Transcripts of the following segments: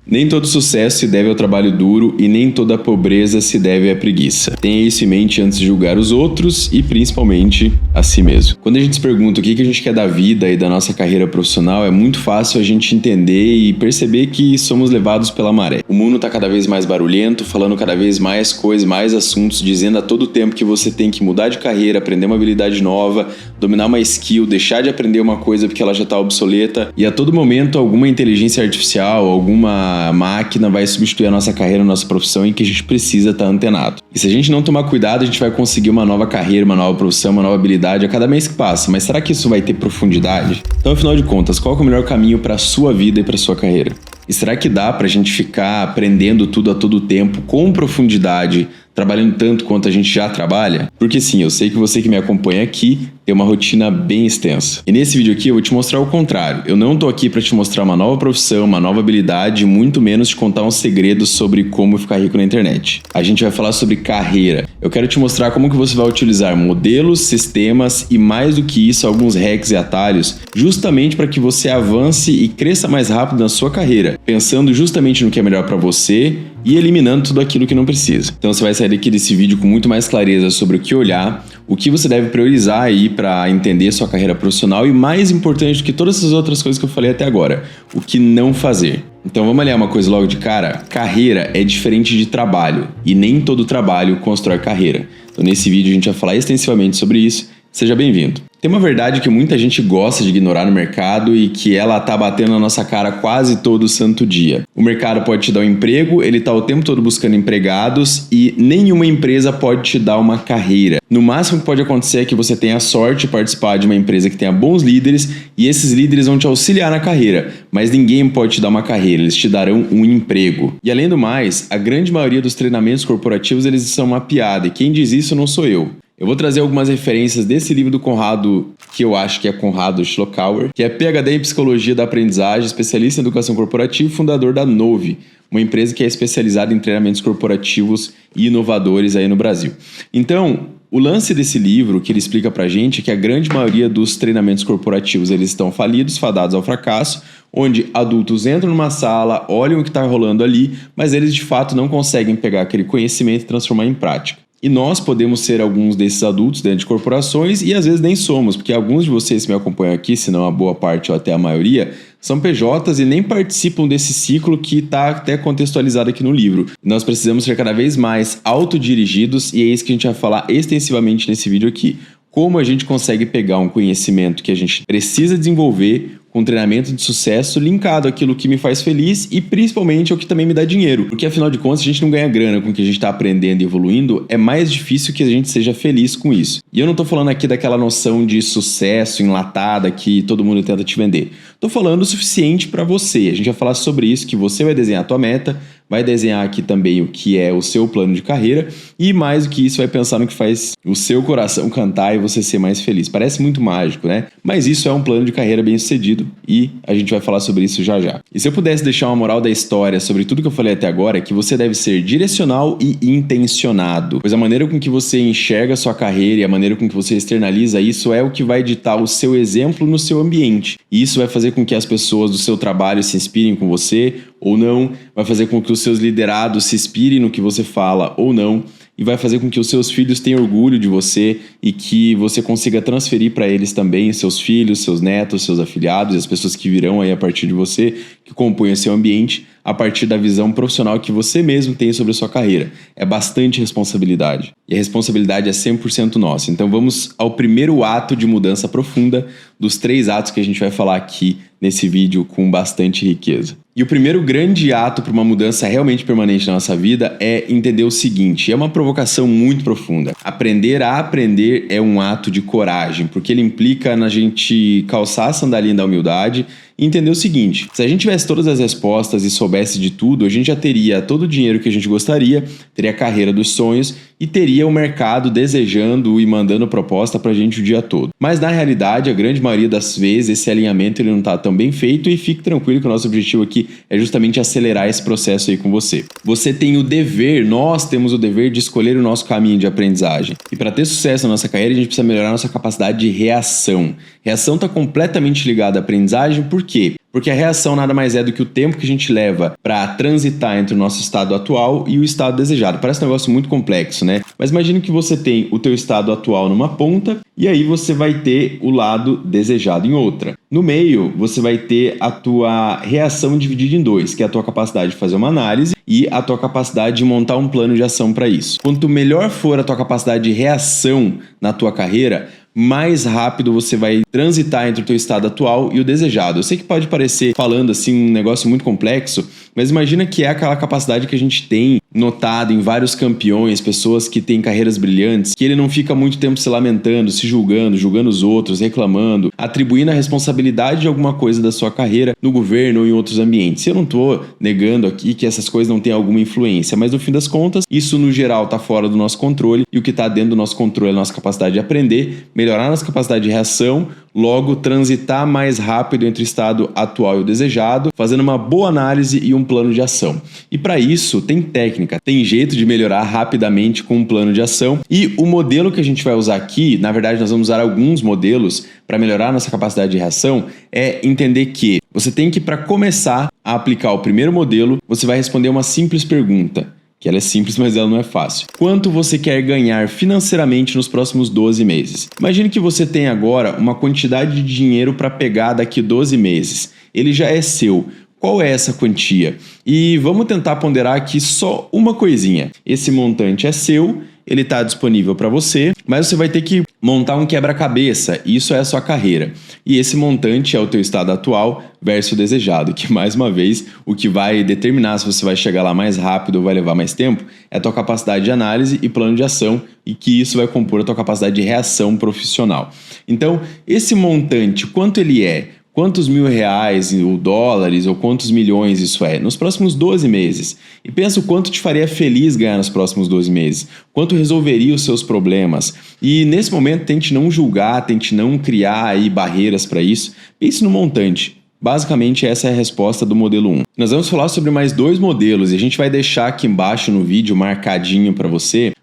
Nem todo sucesso se deve ao trabalho duro e nem toda pobreza se deve à preguiça. Tenha isso em mente antes de julgar os outros e principalmente a si mesmo. Quando a gente se pergunta o que a gente quer da vida e da nossa carreira profissional, é muito fácil a gente entender e perceber que somos levados pela maré. O mundo está cada vez mais barulhento, falando cada vez mais coisas, mais assuntos, dizendo a todo tempo que você tem que mudar de carreira, aprender uma habilidade nova, dominar uma skill, deixar de aprender uma coisa porque ela já está obsoleta, e a todo momento alguma inteligência artificial, alguma máquina vai substituir a nossa carreira, a nossa profissão, em que a gente precisa estar antenado. E se a gente não tomar cuidado, a gente vai conseguir uma nova carreira, uma nova profissão, uma nova habilidade a cada mês que passa. Mas será que isso vai ter profundidade? Então, afinal de contas, qual é o melhor caminho para a sua vida e para a sua carreira? E será que dá para a gente ficar aprendendo tudo a todo tempo, com profundidade, trabalhando tanto quanto a gente já trabalha? Porque sim, eu sei que você que me acompanha aqui tem uma rotina bem extensa. E nesse vídeo aqui eu vou te mostrar o contrário. Eu não tô aqui para te mostrar uma nova profissão, uma nova habilidade, muito menos te contar um segredo sobre como ficar rico na internet. A gente vai falar sobre carreira. Eu quero te mostrar como que você vai utilizar modelos, sistemas e, mais do que isso, alguns hacks e atalhos, justamente para que você avance e cresça mais rápido na sua carreira, pensando justamente no que é melhor para você e eliminando tudo aquilo que não precisa. Então você vai sair daqui desse vídeo com muito mais clareza sobre o que olhar, o que você deve priorizar aí para entender sua carreira profissional e, mais importante do que todas essas outras coisas que eu falei até agora, o que não fazer. Então vamos olhar uma coisa logo de cara. Carreira é diferente de trabalho e nem todo trabalho constrói carreira. Então nesse vídeo a gente vai falar extensivamente sobre isso. Seja bem-vindo. Tem uma verdade que muita gente gosta de ignorar no mercado e que ela tá batendo na nossa cara quase todo santo dia. O mercado pode te dar um emprego, ele tá o tempo todo buscando empregados e nenhuma empresa pode te dar uma carreira. No máximo que pode acontecer é que você tenha a sorte de participar de uma empresa que tenha bons líderes e esses líderes vão te auxiliar na carreira, mas ninguém pode te dar uma carreira, eles te darão um emprego. E além do mais, a grande maioria dos treinamentos corporativos eles são uma piada e quem diz isso não sou eu. Eu vou trazer algumas referências desse livro do Conrado, que eu acho que é Conrado Schlocauer, que é PhD em Psicologia da Aprendizagem, especialista em Educação Corporativa e fundador da Nove, uma empresa que é especializada em treinamentos corporativos e inovadores aí no Brasil. Então, o lance desse livro, que ele explica pra gente, é que a grande maioria dos treinamentos corporativos eles estão falidos, fadados ao fracasso, onde adultos entram numa sala, olham o que está rolando ali, mas eles de fato não conseguem pegar aquele conhecimento e transformar em prática. E nós podemos ser alguns desses adultos dentro de corporações e às vezes nem somos, porque alguns de vocês que me acompanham aqui, se não a boa parte ou até a maioria, são PJs e nem participam desse ciclo que está até contextualizado aqui no livro. Nós precisamos ser cada vez mais autodirigidos e é isso que a gente vai falar extensivamente nesse vídeo aqui. Como a gente consegue pegar um conhecimento que a gente precisa desenvolver com treinamento de sucesso linkado àquilo que me faz feliz e principalmente ao que também me dá dinheiro. Porque afinal de contas, se a gente não ganha grana com o que a gente está aprendendo e evoluindo, é mais difícil que a gente seja feliz com isso. E eu não estou falando aqui daquela noção de sucesso enlatada que todo mundo tenta te vender. Estou falando o suficiente para você. A gente vai falar sobre isso, que você vai desenhar a tua meta, vai desenhar aqui também o que é o seu plano de carreira e mais do que isso vai pensar no que faz o seu coração cantar e você ser mais feliz. Parece muito mágico, né? Mas isso é um plano de carreira bem sucedido e a gente vai falar sobre isso já já. E se eu pudesse deixar uma moral da história sobre tudo que eu falei até agora é que você deve ser direcional e intencionado, pois a maneira com que você enxerga a sua carreira e a maneira com que você externaliza isso é o que vai ditar o seu exemplo no seu ambiente. E isso vai fazer com que as pessoas do seu trabalho se inspirem com você ou não, vai fazer com que os seus liderados se inspirem no que você fala ou não, e vai fazer com que os seus filhos tenham orgulho de você e que você consiga transferir para eles também, seus filhos, seus netos, seus afiliados e as pessoas que virão aí a partir de você, que compõem o seu ambiente, a partir da visão profissional que você mesmo tem sobre a sua carreira. É bastante responsabilidade. E a responsabilidade é 100% nossa. Então vamos ao primeiro ato de mudança profunda dos 3 atos que a gente vai falar aqui nesse vídeo com bastante riqueza. E o primeiro grande ato para uma mudança realmente permanente na nossa vida é entender o seguinte, é uma provocação muito profunda. Aprender a aprender é um ato de coragem, porque ele implica na gente calçar a sandalinha da humildade e entender o seguinte, se a gente tivesse todas as respostas e soubesse de tudo, a gente já teria todo o dinheiro que a gente gostaria, teria a carreira dos sonhos e teria o mercado desejando e mandando proposta pra gente o dia todo. Mas na realidade, a grande maioria das vezes, esse alinhamento ele não tá tão bem feito e fique tranquilo que o nosso objetivo aqui é justamente acelerar esse processo aí com você. Você tem o dever, nós temos o dever de escolher o nosso caminho de aprendizagem. E para ter sucesso na nossa carreira, a gente precisa melhorar a nossa capacidade de reação. Reação está completamente ligada à aprendizagem, por quê? quê? Porque a reação nada mais é do que o tempo que a gente leva para transitar entre o nosso estado atual e o estado desejado. Parece um negócio muito complexo, né? Mas imagine que você tem o teu estado atual numa ponta e aí você vai ter o lado desejado em outra. No meio, você vai ter a tua reação dividida em dois, que é a tua capacidade de fazer uma análise e a tua capacidade de montar um plano de ação para isso. Quanto melhor for a tua capacidade de reação na tua carreira, mais rápido você vai transitar entre o teu estado atual e o desejado. Eu sei que pode parecer, falando assim, um negócio muito complexo, mas imagina que é aquela capacidade que a gente tem notado em vários campeões, pessoas que têm carreiras brilhantes, que ele não fica muito tempo se lamentando, se julgando os outros, reclamando, atribuindo a responsabilidade de alguma coisa da sua carreira no governo ou em outros ambientes. Eu não estou negando aqui que essas coisas não têm alguma influência, mas no fim das contas, isso no geral está fora do nosso controle e o que está dentro do nosso controle é a nossa capacidade de aprender, melhorar a nossa capacidade de reação, logo transitar mais rápido entre o estado atual e o desejado, fazendo uma boa análise e um plano de ação. E para isso tem técnica, tem jeito de melhorar rapidamente com um plano de ação. E o modelo que a gente vai usar aqui, na verdade nós vamos usar alguns modelos para melhorar a nossa capacidade de reação, é entender que você tem que, para começar a aplicar o primeiro modelo, você vai responder uma simples pergunta. Que ela é simples, mas ela não é fácil. Quanto você quer ganhar financeiramente nos próximos 12 meses? Imagine que você tem agora uma quantidade de dinheiro para pegar daqui 12 meses. Ele já é seu. Qual é essa quantia? E vamos tentar ponderar aqui só uma coisinha. Esse montante é seu, ele está disponível para você, mas você vai ter que montar um quebra-cabeça. Isso é a sua carreira. E esse montante é o teu estado atual versus o desejado, que mais uma vez o que vai determinar se você vai chegar lá mais rápido ou vai levar mais tempo é a tua capacidade de análise e plano de ação, e que isso vai compor a tua capacidade de reação profissional. Então, esse montante, quanto ele é? Quantos R$1.000 ou dólares ou quantos milhões isso é? Nos próximos 12 meses. E pensa o quanto te faria feliz ganhar nos próximos 12 meses. Quanto resolveria os seus problemas. E nesse momento tente não julgar, tente não criar aí barreiras para isso. Pense no montante. Basicamente essa é a resposta do modelo 1. Nós vamos falar sobre mais 2 modelos e a gente vai deixar aqui embaixo no vídeo marcadinho para você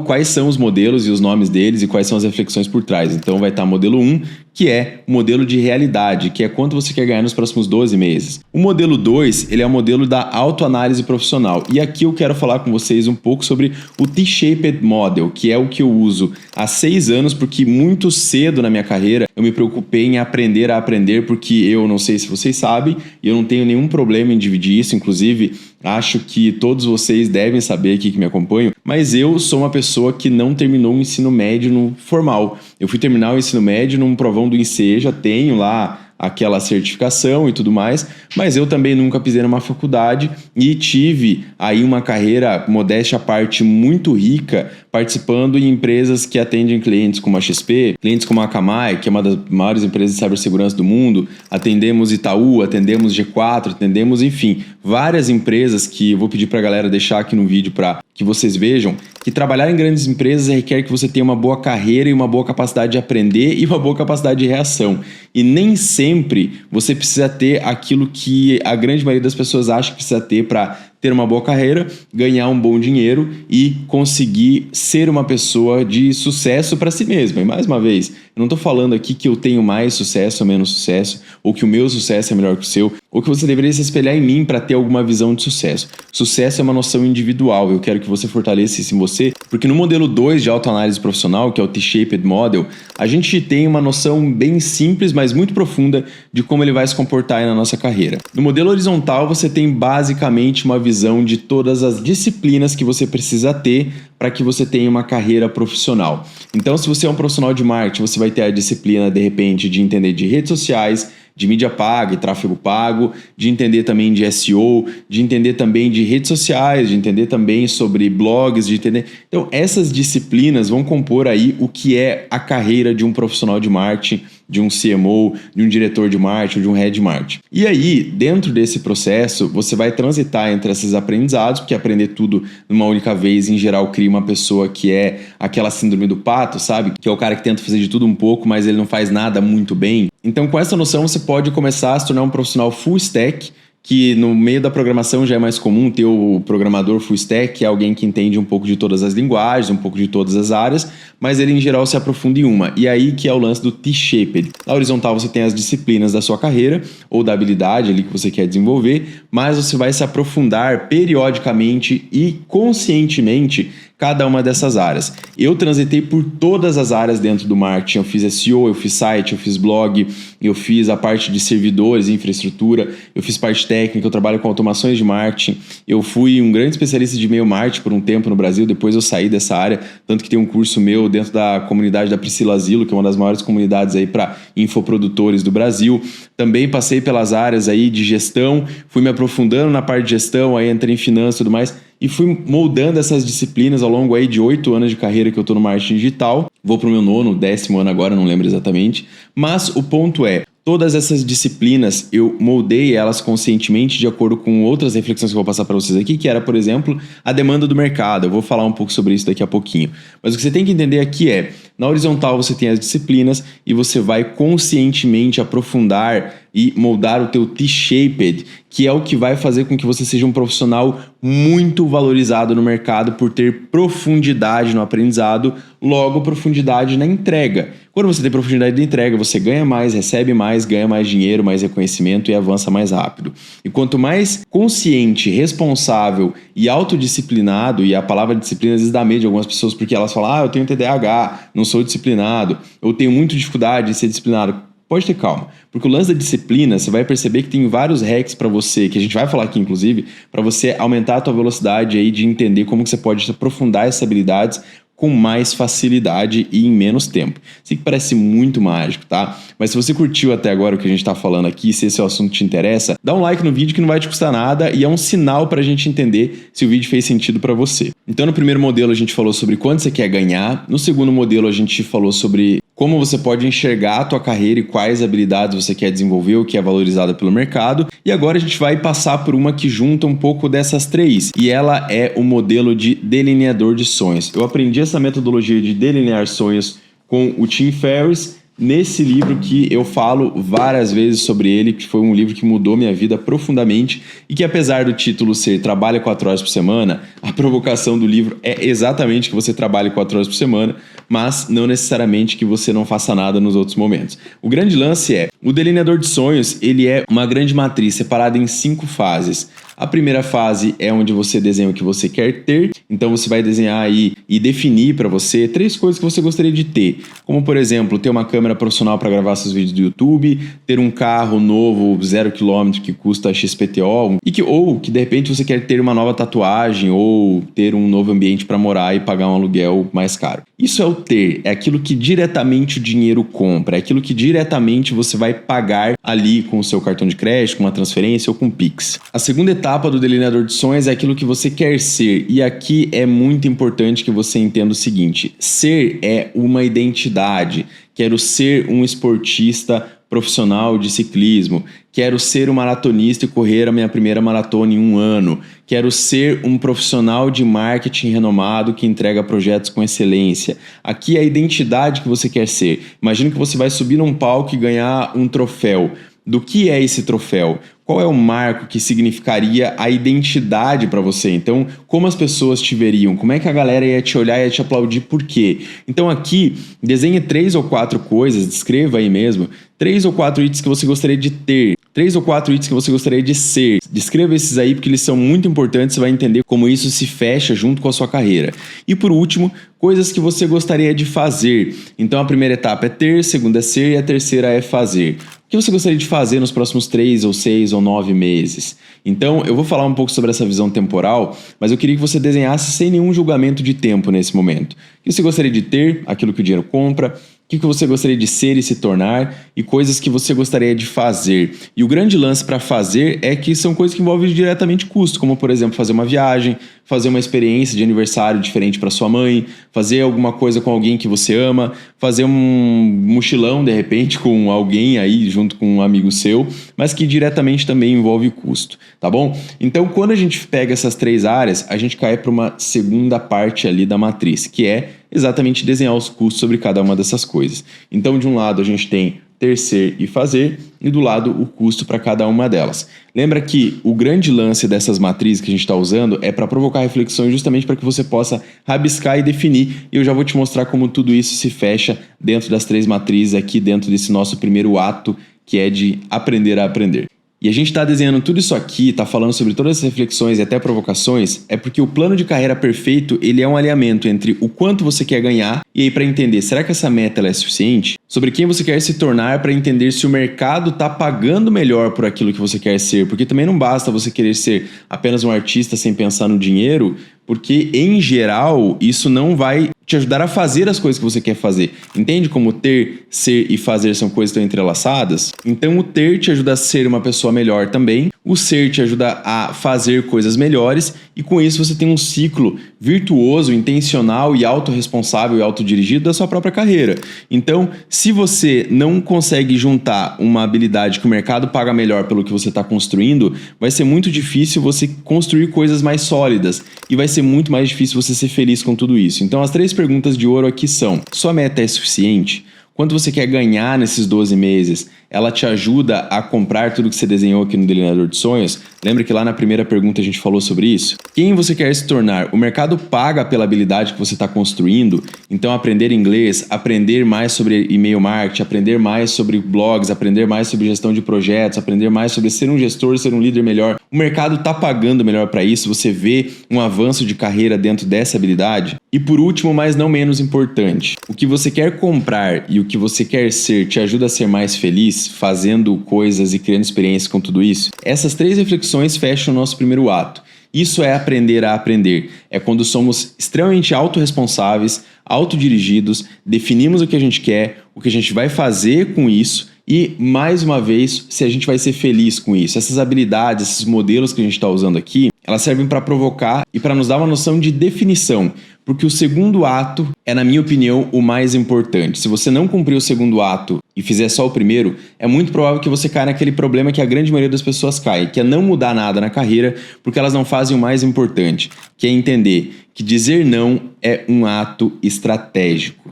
quais são os modelos e os nomes deles e quais são as reflexões por trás. Então vai estar modelo 1, que é o modelo de realidade, que é quanto você quer ganhar nos próximos 12 meses. O modelo 2, ele é o modelo da autoanálise profissional. E aqui eu quero falar com vocês um pouco sobre o T-Shaped Model, que é o que eu uso há 6 anos, porque muito cedo na minha carreira eu me preocupei em aprender a aprender, porque eu não sei se vocês sabem, e eu não tenho nenhum problema em dividir isso, inclusive acho que todos vocês devem saber aqui que me acompanham, mas eu sou uma pessoa que não terminou o ensino médio no formal. Eu fui terminar o ensino médio num provão do INSEJA, tenho lá aquela certificação e tudo mais, mas eu também nunca pisei numa faculdade e tive aí uma carreira, modéstia à parte, muito rica, participando em empresas que atendem clientes como a XP, clientes como a Akamai, que é uma das maiores empresas de cibersegurança do mundo, atendemos Itaú, atendemos G4, atendemos, enfim, várias empresas que eu vou pedir para a galera deixar aqui no vídeo para que vocês vejam, que trabalhar em grandes empresas requer que você tenha uma boa carreira e uma boa capacidade de aprender e uma boa capacidade de reação. E nem sempre você precisa ter aquilo que a grande maioria das pessoas acha que precisa ter para ter uma boa carreira, ganhar um bom dinheiro e conseguir ser uma pessoa de sucesso para si mesma. E mais uma vez, eu não estou falando aqui que eu tenho mais sucesso ou menos sucesso, ou que o meu sucesso é melhor que o seu, ou que você deveria se espelhar em mim para ter alguma visão de sucesso. Sucesso é uma noção individual, eu quero que você fortaleça isso em você, porque no modelo 2 de autoanálise profissional, que é o T-Shaped Model, a gente tem uma noção bem simples, mas muito profunda de como ele vai se comportar aí na nossa carreira. No modelo horizontal, você tem basicamente uma visão de todas as disciplinas que você precisa ter para que você tenha uma carreira profissional. Então, se você é um profissional de marketing, você vai ter a disciplina, de repente, de entender de redes sociais, de mídia paga e tráfego pago, de entender também de SEO, de entender também de redes sociais, de entender também sobre blogs, de entender... Então, essas disciplinas vão compor aí o que é a carreira de um profissional de marketing, de um CMO, de um diretor de marketing, de um head de marketing. E aí, dentro desse processo, você vai transitar entre esses aprendizados, porque aprender tudo numa única vez, em geral, cria uma pessoa que é aquela síndrome do pato, sabe? Que é o cara que tenta fazer de tudo um pouco, mas ele não faz nada muito bem. Então, com essa noção, você pode começar a se tornar um profissional full stack, que no meio da programação já é mais comum ter o programador full stack, que é alguém que entende um pouco de todas as linguagens, um pouco de todas as áreas, mas ele em geral se aprofunda em uma. E aí que é o lance do T-Shaped. Na horizontal você tem as disciplinas da sua carreira ou da habilidade ali que você quer desenvolver, mas você vai se aprofundar periodicamente e conscientemente cada uma dessas áreas. Eu transitei por todas as áreas dentro do marketing. Eu fiz SEO, eu fiz site, eu fiz blog, eu fiz a parte de servidores, infraestrutura, eu fiz parte técnica, eu trabalho com automações de marketing. Eu fui um grande especialista de e-mail marketing por um tempo no Brasil, depois eu saí dessa área, tanto que tem um curso meu dentro da comunidade da Priscila Asilo, que é uma das maiores comunidades aí para infoprodutores do Brasil. Também passei pelas áreas aí de gestão, fui me aprofundando na parte de gestão, aí entrei em finanças e tudo mais, e fui moldando essas disciplinas ao longo aí de 8 anos de carreira que eu estou no marketing digital. Vou para o meu 9º, 10º ano agora, não lembro exatamente. Mas o ponto é, todas essas disciplinas eu moldei elas conscientemente de acordo com outras reflexões que eu vou passar para vocês aqui, que era, por exemplo, a demanda do mercado. Eu vou falar um pouco sobre isso daqui a pouquinho. Mas o que você tem que entender aqui é, na horizontal você tem as disciplinas e você vai conscientemente aprofundar e moldar o teu T-Shaped, que é o que vai fazer com que você seja um profissional muito valorizado no mercado por ter profundidade no aprendizado, logo profundidade na entrega. Quando você tem profundidade de entrega, você ganha mais, recebe mais, ganha mais dinheiro, mais reconhecimento e avança mais rápido. E quanto mais consciente, responsável e autodisciplinado, e a palavra disciplina às vezes dá medo de algumas pessoas porque elas falam, eu tenho TDAH, não sou disciplinado, eu tenho muita dificuldade em ser disciplinado. Pode ter calma, porque o lance da disciplina, você vai perceber que tem vários hacks para você, que a gente vai falar aqui inclusive, para você aumentar a tua velocidade aí de entender como que você pode aprofundar essas habilidades com mais facilidade e em menos tempo. Sei que parece muito mágico, tá? Mas se você curtiu até agora o que a gente está falando aqui, se esse é o assunto que te interessa, dá um like no vídeo que não vai te custar nada e é um sinal para a gente entender se o vídeo fez sentido para você. Então no primeiro modelo a gente falou sobre quanto você quer ganhar, no segundo modelo a gente falou sobre como você pode enxergar a tua carreira e quais habilidades você quer desenvolver, o que é valorizado pelo mercado. E agora a gente vai passar por uma que junta um pouco dessas três. E ela é o modelo de delineador de sonhos. Eu aprendi essa metodologia de delinear sonhos com o Tim Ferriss nesse livro que eu falo várias vezes sobre ele, que foi um livro que mudou minha vida profundamente e que apesar do título ser Trabalha 4 horas por semana, a provocação do livro é exatamente que você trabalhe 4 horas por semana, mas não necessariamente que você não faça nada nos outros momentos. O grande lance é, o delineador de sonhos, ele é uma grande matriz separada em 5 fases. A primeira fase é onde você desenha o que você quer ter, então você vai desenhar aí e definir para você 3 coisas que você gostaria de ter, como por exemplo, ter uma câmera profissional para gravar seus vídeos do YouTube, ter um carro novo 0 km que custa XPTO, ou que de repente você quer ter uma nova tatuagem ou ter um novo ambiente para morar e pagar um aluguel mais caro. Isso é o ter, é aquilo que diretamente o dinheiro compra, é aquilo que diretamente você vai pagar ali com o seu cartão de crédito, com uma transferência ou com Pix. A segunda etapa do delineador de sonhos é aquilo que você quer ser, e aqui é muito importante que você entenda o seguinte: ser é uma identidade. Quero ser um esportista profissional de ciclismo, quero ser um maratonista e correr a minha primeira maratona em 1 ano, quero ser um profissional de marketing renomado que entrega projetos com excelência. Aqui é a identidade que você quer ser. Imagina que você vai subir num palco e ganhar um troféu. Do que é esse troféu? Qual é o marco que significaria a identidade para você? Então, como as pessoas te veriam? Como é que a galera ia te olhar e ia te aplaudir? Por quê? Então aqui, desenhe 3 ou 4 coisas, descreva aí mesmo, 3 ou 4 itens que você gostaria de ter, 3 ou 4 itens que você gostaria de ser. Descreva esses aí porque eles são muito importantes, você vai entender como isso se fecha junto com a sua carreira. E por último, coisas que você gostaria de fazer. Então a primeira etapa é ter, a segunda é ser e a terceira é fazer. O que você gostaria de fazer nos próximos 3 ou 6 ou 9 meses? Então, eu vou falar um pouco sobre essa visão temporal, mas eu queria que você desenhasse sem nenhum julgamento de tempo nesse momento. O que você gostaria de ter, aquilo que o dinheiro compra, o que você gostaria de ser e se tornar e coisas que você gostaria de fazer. E o grande lance para fazer é que são coisas que envolvem diretamente custo, como por exemplo fazer uma viagem, fazer uma experiência de aniversário diferente para sua mãe, fazer alguma coisa com alguém que você ama, fazer um mochilão de repente com alguém aí junto com um amigo seu, mas que diretamente também envolve custo, tá bom? Então quando a gente pega essas 3 áreas, a gente cai para uma segunda parte ali da matriz, que é exatamente desenhar os custos sobre cada uma dessas coisas. Então, de um lado, a gente tem ter, ser e fazer, e do lado o custo para cada uma delas. Lembra que o grande lance dessas matrizes que a gente está usando é para provocar reflexões justamente para que você possa rabiscar e definir, e eu já vou te mostrar como tudo isso se fecha dentro das 3 matrizes aqui dentro desse nosso primeiro ato, que é de aprender a aprender. E a gente está desenhando tudo isso aqui, está falando sobre todas essas reflexões e até provocações, é porque o plano de carreira perfeito, ele é um alinhamento entre o quanto você quer ganhar, e aí para entender, será que essa meta ela é suficiente? Sobre quem você quer se tornar para entender se o mercado está pagando melhor por aquilo que você quer ser, porque também não basta você querer ser apenas um artista sem pensar no dinheiro, porque em geral isso não vai te ajudar a fazer as coisas que você quer fazer. Entende como ter, ser e fazer são coisas tão entrelaçadas? Então o ter te ajuda a ser uma pessoa melhor também, o ser te ajuda a fazer coisas melhores, e com isso você tem um ciclo virtuoso, intencional e autorresponsável e autodirigido da sua própria carreira. Então, se você não consegue juntar uma habilidade que o mercado paga melhor pelo que você está construindo, vai ser muito difícil você construir coisas mais sólidas e vai ser muito mais difícil você ser feliz com tudo isso. Então, as 3 perguntas de ouro aqui são: sua meta é suficiente? Quanto você quer ganhar nesses 12 meses? Ela te ajuda a comprar tudo que você desenhou aqui no Delineador de Sonhos? Lembra que lá na primeira pergunta a gente falou sobre isso? Quem você quer se tornar? O mercado paga pela habilidade que você está construindo? Então aprender inglês, aprender mais sobre e-mail marketing, aprender mais sobre blogs, aprender mais sobre gestão de projetos, aprender mais sobre ser um gestor, ser um líder melhor. O mercado está pagando melhor para isso? Você vê um avanço de carreira dentro dessa habilidade? E por último, mas não menos importante, o que você quer comprar e o que você quer ser te ajuda a ser mais feliz, fazendo coisas e criando experiências com tudo isso? Essas 3 reflexões fecham o nosso primeiro ato. Isso é aprender a aprender. É quando somos extremamente autorresponsáveis, autodirigidos, definimos o que a gente quer, o que a gente vai fazer com isso e, mais uma vez, se a gente vai ser feliz com isso. Essas habilidades, esses modelos que a gente está usando aqui, elas servem para provocar e para nos dar uma noção de definição. Porque o segundo ato é, na minha opinião, o mais importante. Se você não cumprir o segundo ato e fizer só o primeiro, é muito provável que você caia naquele problema que a grande maioria das pessoas cai, que é não mudar nada na carreira porque elas não fazem o mais importante, que é entender que dizer não é um ato estratégico.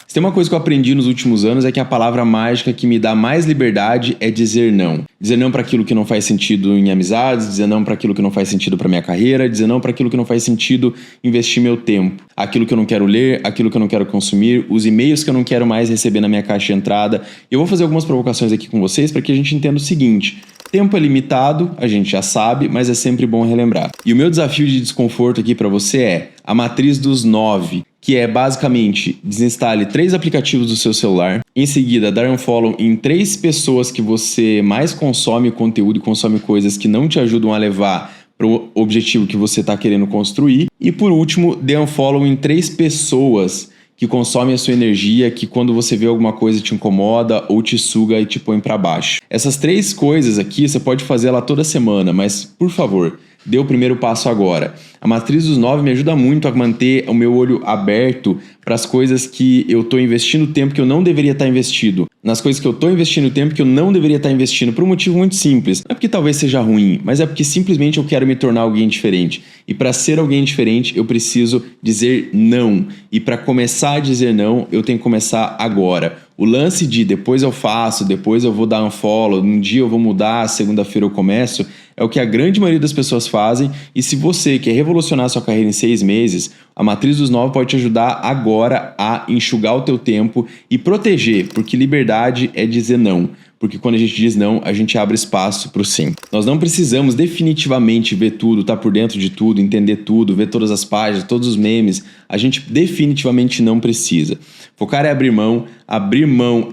Se tem uma coisa que eu aprendi nos últimos anos é que a palavra mágica que me dá mais liberdade é dizer não. Dizer não para aquilo que não faz sentido em amizades, dizer não para aquilo que não faz sentido para minha carreira, dizer não para aquilo que não faz sentido investir meu tempo. Aquilo que eu não quero ler, aquilo que eu não quero consumir, os e-mails que eu não quero mais receber na minha caixa de entrada. Eu vou fazer algumas provocações aqui com vocês para que a gente entenda o seguinte: tempo é limitado, a gente já sabe, mas é sempre bom relembrar. E o meu desafio de desconforto aqui para você é a matriz dos 9, que é basicamente desinstale 3 aplicativos do seu celular, em seguida dar um follow em 3 pessoas que você mais consome conteúdo e consome coisas que não te ajudam a levar para o objetivo que você está querendo construir, e por último, dê um follow em 3 pessoas que consomem a sua energia, que quando você vê alguma coisa te incomoda ou te suga e te põe para baixo. Essas 3 coisas aqui você pode fazer ela toda semana, mas por favor, dê o primeiro passo agora. A matriz dos 9 me ajuda muito a manter o meu olho aberto para as coisas que eu estou investindo tempo que eu não deveria estar investindo. Nas coisas que eu estou investindo tempo que eu não deveria estar investindo, por um motivo muito simples. Não é porque talvez seja ruim, mas é porque simplesmente eu quero me tornar alguém diferente. E para ser alguém diferente, eu preciso dizer não. E para começar a dizer não, eu tenho que começar agora. O lance de depois eu faço, depois eu vou dar um follow, um dia eu vou mudar, segunda-feira eu começo, é o que a grande maioria das pessoas fazem. E se você quer revolucionar a sua carreira em 6 meses, a matriz dos 9 pode te ajudar agora a enxugar o teu tempo e proteger, porque liberdade é dizer não. Porque quando a gente diz não, a gente abre espaço para o sim. Nós não precisamos definitivamente ver tudo, estar por dentro de tudo, entender tudo, ver todas as páginas, todos os memes. A gente definitivamente não precisa. Focar é abrir mão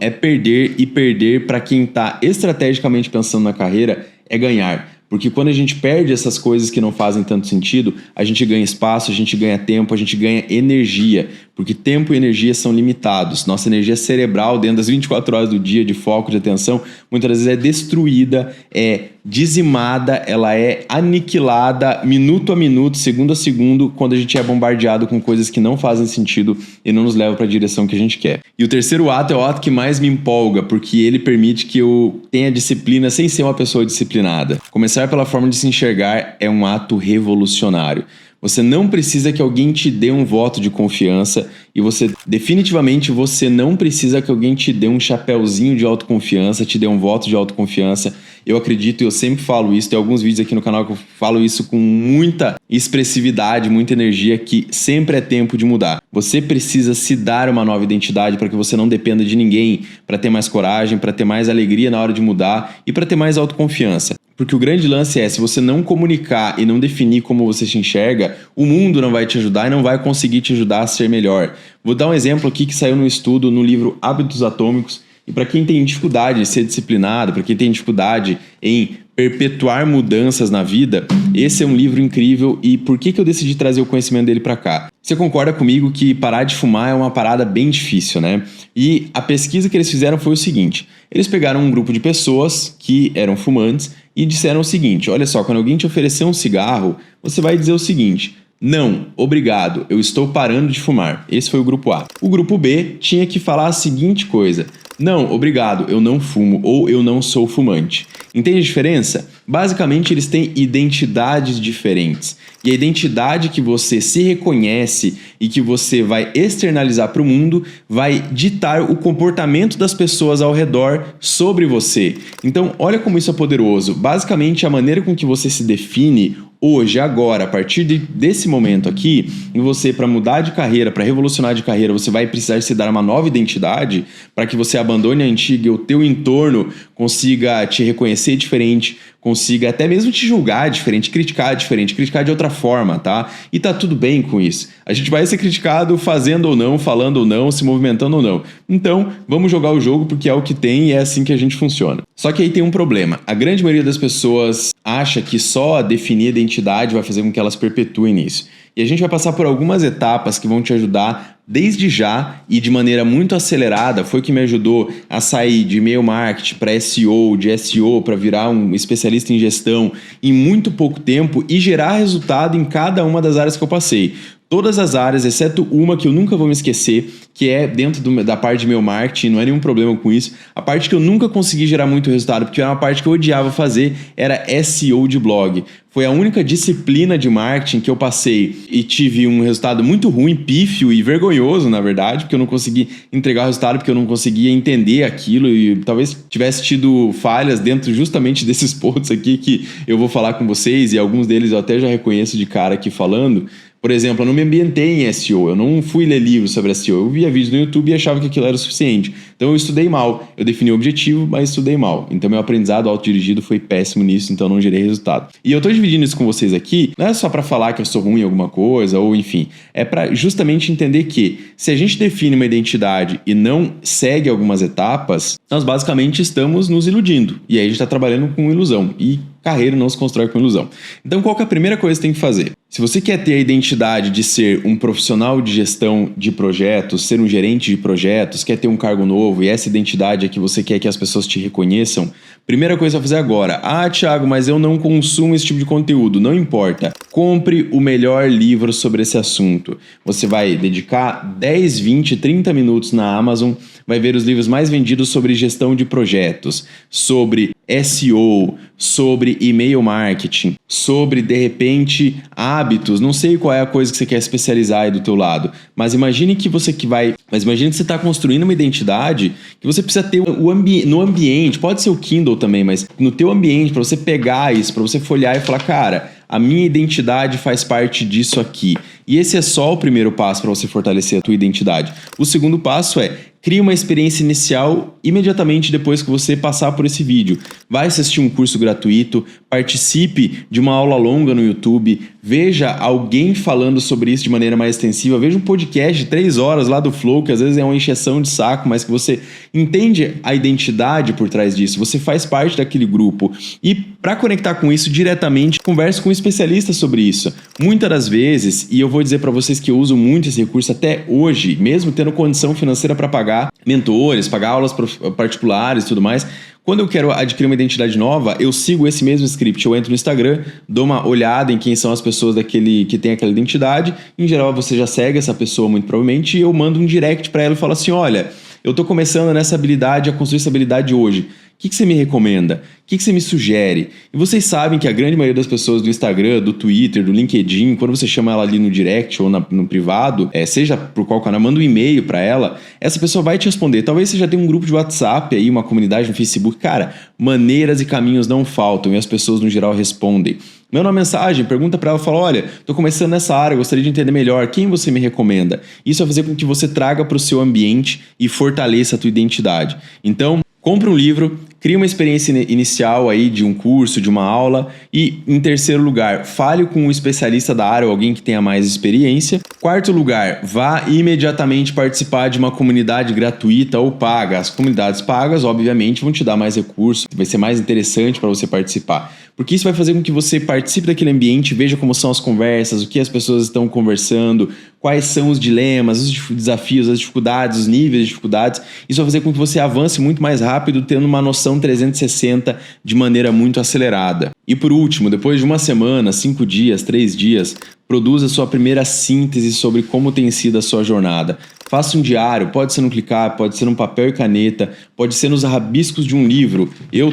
é perder, e perder para quem está estrategicamente pensando na carreira é ganhar. Porque quando a gente perde essas coisas que não fazem tanto sentido, a gente ganha espaço, a gente ganha tempo, a gente ganha energia. Porque tempo e energia são limitados. Nossa energia cerebral, dentro das 24 horas do dia, de foco, de atenção, muitas vezes é destruída, é dizimada, ela é aniquilada minuto a minuto, segundo a segundo, quando a gente é bombardeado com coisas que não fazem sentido e não nos levam para a direção que a gente quer. E o terceiro ato é o ato que mais me empolga, porque ele permite que eu tenha disciplina sem ser uma pessoa disciplinada. Começar pela forma de se enxergar é um ato revolucionário. Você não precisa que alguém te dê um voto de confiança e definitivamente você não precisa que alguém te dê um chapéuzinho de autoconfiança, te dê um voto de autoconfiança. Eu acredito, eu sempre falo isso, tem alguns vídeos aqui no canal que eu falo isso com muita expressividade, muita energia, que sempre é tempo de mudar. Você precisa se dar uma nova identidade para que você não dependa de ninguém, para ter mais coragem, para ter mais alegria na hora de mudar e para ter mais autoconfiança. Porque o grande lance é, se você não comunicar e não definir como você se enxerga, o mundo não vai te ajudar e não vai conseguir te ajudar a ser melhor. Vou dar um exemplo aqui que saiu no estudo no livro Hábitos Atômicos. E para quem tem dificuldade em ser disciplinado, para quem tem dificuldade em perpetuar mudanças na vida, esse é um livro incrível. E por que eu decidi trazer o conhecimento dele para cá? Você concorda comigo que parar de fumar é uma parada bem difícil, né? E a pesquisa que eles fizeram foi o seguinte: eles pegaram um grupo de pessoas que eram fumantes e disseram o seguinte: olha só, quando alguém te oferecer um cigarro, você vai dizer o seguinte: não, obrigado, eu estou parando de fumar. Esse foi o grupo A. O grupo B tinha que falar a seguinte coisa: não, obrigado, eu não fumo, ou eu não sou fumante. Entende a diferença? Basicamente, eles têm identidades diferentes. E a identidade que você se reconhece e que você vai externalizar para o mundo vai ditar o comportamento das pessoas ao redor sobre você. Então, olha como isso é poderoso. Basicamente, a maneira com que você se define hoje, agora, a partir desse momento aqui, em você, para mudar de carreira, para revolucionar de carreira, você vai precisar se dar uma nova identidade para que você abandone a antiga e o teu entorno consiga te reconhecer diferente, consiga até mesmo te julgar diferente, criticar de outra forma, tá? E tá tudo bem com isso. A gente vai ser criticado fazendo ou não, falando ou não, se movimentando ou não. Então, vamos jogar o jogo porque é o que tem e é assim que a gente funciona. Só que aí tem um problema. A grande maioria das pessoas acha que só definir a identidade vai fazer com que elas perpetuem isso. E a gente vai passar por algumas etapas que vão te ajudar desde já e de maneira muito acelerada. Foi o que me ajudou a sair de e-mail marketing para SEO, de SEO para virar um especialista em gestão em muito pouco tempo e gerar resultado em cada uma das áreas que eu passei. Todas as áreas, exceto uma que eu nunca vou me esquecer, que é dentro da parte de meu marketing, não é nenhum problema com isso. A parte que eu nunca consegui gerar muito resultado, porque era uma parte que eu odiava fazer, era SEO de blog. Foi a única disciplina de marketing que eu passei e tive um resultado muito ruim, pífio e vergonhoso, na verdade, porque eu não consegui entregar o resultado, porque eu não conseguia entender aquilo e talvez tivesse tido falhas dentro justamente desses pontos aqui que eu vou falar com vocês, e alguns deles eu até já reconheço de cara aqui falando. Por exemplo, eu não me ambientei em SEO, eu não fui ler livros sobre SEO, eu via vídeos no YouTube e achava que aquilo era o suficiente. Então eu estudei mal, eu defini o objetivo, mas estudei mal. Então meu aprendizado autodirigido foi péssimo nisso, então não gerei resultado. E eu tô dividindo isso com vocês aqui, não é só para falar que eu sou ruim em alguma coisa, ou enfim, é para justamente entender que se a gente define uma identidade e não segue algumas etapas, nós basicamente estamos nos iludindo. E aí a gente está trabalhando com ilusão. E carreira não se constrói com ilusão. Então qual que é a primeira coisa que você tem que fazer? Se você quer ter a identidade de ser um profissional de gestão de projetos, ser um gerente de projetos, quer ter um cargo novo e essa identidade é que você quer que as pessoas te reconheçam, primeira coisa a fazer agora: Thiago, mas eu não consumo esse tipo de conteúdo. Não importa. Compre o melhor livro sobre esse assunto. Você vai dedicar 10, 20, 30 minutos na Amazon, vai ver os livros mais vendidos sobre gestão de projetos, sobre SEO, sobre e-mail marketing, sobre, de repente, hábitos. Não sei qual é a coisa que você quer especializar aí do teu lado, mas imagine que você está construindo uma identidade que você precisa ter no ambiente. Pode ser o Kindle também, mas no teu ambiente, para você pegar isso, para você folhear e falar: cara, a minha identidade faz parte disso aqui. E esse é só o primeiro passo para você fortalecer a tua identidade. O segundo passo é: crie uma experiência inicial imediatamente depois que você passar por esse vídeo. Vai assistir um curso gratuito, participe de uma aula longa no YouTube, veja alguém falando sobre isso de maneira mais extensiva, veja um podcast de 3 horas lá do Flow, que às vezes é uma encheção de saco, mas que você entende a identidade por trás disso, você faz parte daquele grupo. E para conectar com isso diretamente, converse com um especialista sobre isso. Muitas das vezes, e eu vou dizer para vocês que eu uso muito esse recurso até hoje, mesmo tendo condição financeira para pagar mentores, pagar aulas particulares e tudo mais, quando eu quero adquirir uma identidade nova, eu sigo esse mesmo script. Eu entro no Instagram, dou uma olhada em quem são as pessoas que tem aquela identidade. Em geral, você já segue essa pessoa muito provavelmente, e eu mando um direct para ela e falo assim: olha, eu tô começando nessa habilidade, a construir essa habilidade hoje. O que você me recomenda? O que você me sugere? E vocês sabem que a grande maioria das pessoas do Instagram, do Twitter, do LinkedIn, quando você chama ela ali no direct ou no privado, seja por qual canal, manda um e-mail para ela, essa pessoa vai te responder. Talvez você já tenha um grupo de WhatsApp aí, uma comunidade no Facebook. Cara, maneiras e caminhos não faltam e as pessoas no geral respondem. Manda uma mensagem, pergunta para ela, fala, olha, tô começando nessa área, gostaria de entender melhor, quem você me recomenda? Isso vai fazer com que você traga para o seu ambiente e fortaleça a tua identidade. Então, compre um livro, crie uma experiência inicial aí de um curso, de uma aula e, em terceiro lugar, fale com um especialista da área ou alguém que tenha mais experiência. Quarto lugar, vá imediatamente participar de uma comunidade gratuita ou paga. As comunidades pagas, obviamente, vão te dar mais recursos, vai ser mais interessante para você participar. Porque isso vai fazer com que você participe daquele ambiente, veja como são as conversas, o que as pessoas estão conversando, quais são os dilemas, os desafios, as dificuldades, os níveis de dificuldades. Isso vai fazer com que você avance muito mais rápido, tendo uma noção 360 de maneira muito acelerada. E por último, depois de uma semana, 5 dias, 3 dias, produza sua primeira síntese sobre como tem sido a sua jornada. Faça um diário, pode ser no Clicar, pode ser num papel e caneta, pode ser nos rabiscos de um livro.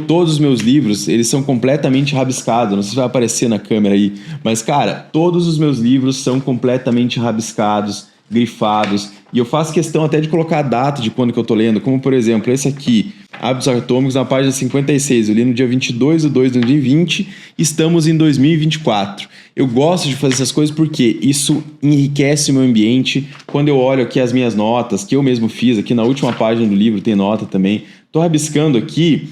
Todos os meus livros, eles são completamente rabiscados, não sei se vai aparecer na câmera aí, mas cara, todos os meus livros são completamente rabiscados, grifados, e eu faço questão até de colocar a data de quando que eu tô lendo, como por exemplo, esse aqui, Hábitos Atômicos, na página 56, eu li no dia 22/2 de 2020, estamos em 2024. Eu gosto de fazer essas coisas porque isso enriquece o meu ambiente. Quando eu olho aqui as minhas notas, que eu mesmo fiz, aqui na última página do livro tem nota também, tô rabiscando aqui,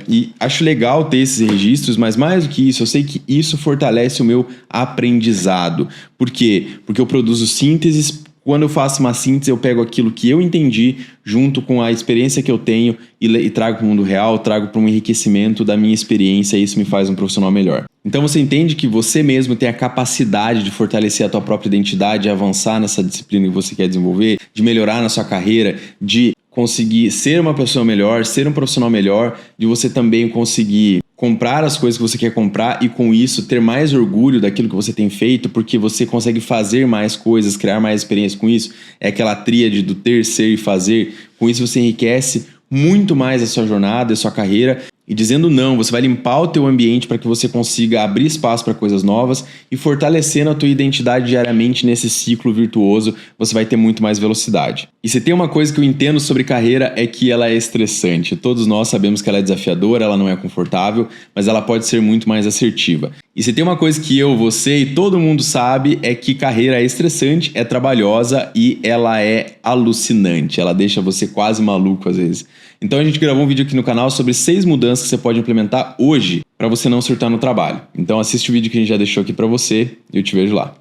e acho legal ter esses registros, mas mais do que isso, eu sei que isso fortalece o meu aprendizado. Por quê? Porque eu produzo sínteses. Quando eu faço uma síntese, eu pego aquilo que eu entendi junto com a experiência que eu tenho e trago para o mundo real, trago para um enriquecimento da minha experiência e isso me faz um profissional melhor. Então você entende que você mesmo tem a capacidade de fortalecer a tua própria identidade, de avançar nessa disciplina que você quer desenvolver, de melhorar na sua carreira, de conseguir ser uma pessoa melhor, ser um profissional melhor, de você também conseguir comprar as coisas que você quer comprar e com isso ter mais orgulho daquilo que você tem feito, porque você consegue fazer mais coisas, criar mais experiência com isso. É aquela tríade do ter, ser e fazer. Com isso você enriquece muito mais a sua jornada, a sua carreira. E dizendo não, você vai limpar o teu ambiente para que você consiga abrir espaço para coisas novas e fortalecendo a tua identidade diariamente nesse ciclo virtuoso, você vai ter muito mais velocidade. E se tem uma coisa que eu entendo sobre carreira é que ela é estressante. Todos nós sabemos que ela é desafiadora, ela não é confortável, mas ela pode ser muito mais assertiva. E se tem uma coisa que eu, você e todo mundo sabe é que carreira é estressante, é trabalhosa e ela é alucinante. Ela deixa você quase maluco às vezes. Então a gente gravou um vídeo aqui no canal sobre 6 mudanças que você pode implementar hoje para você não surtar no trabalho. Então assiste o vídeo que a gente já deixou aqui para você e eu te vejo lá.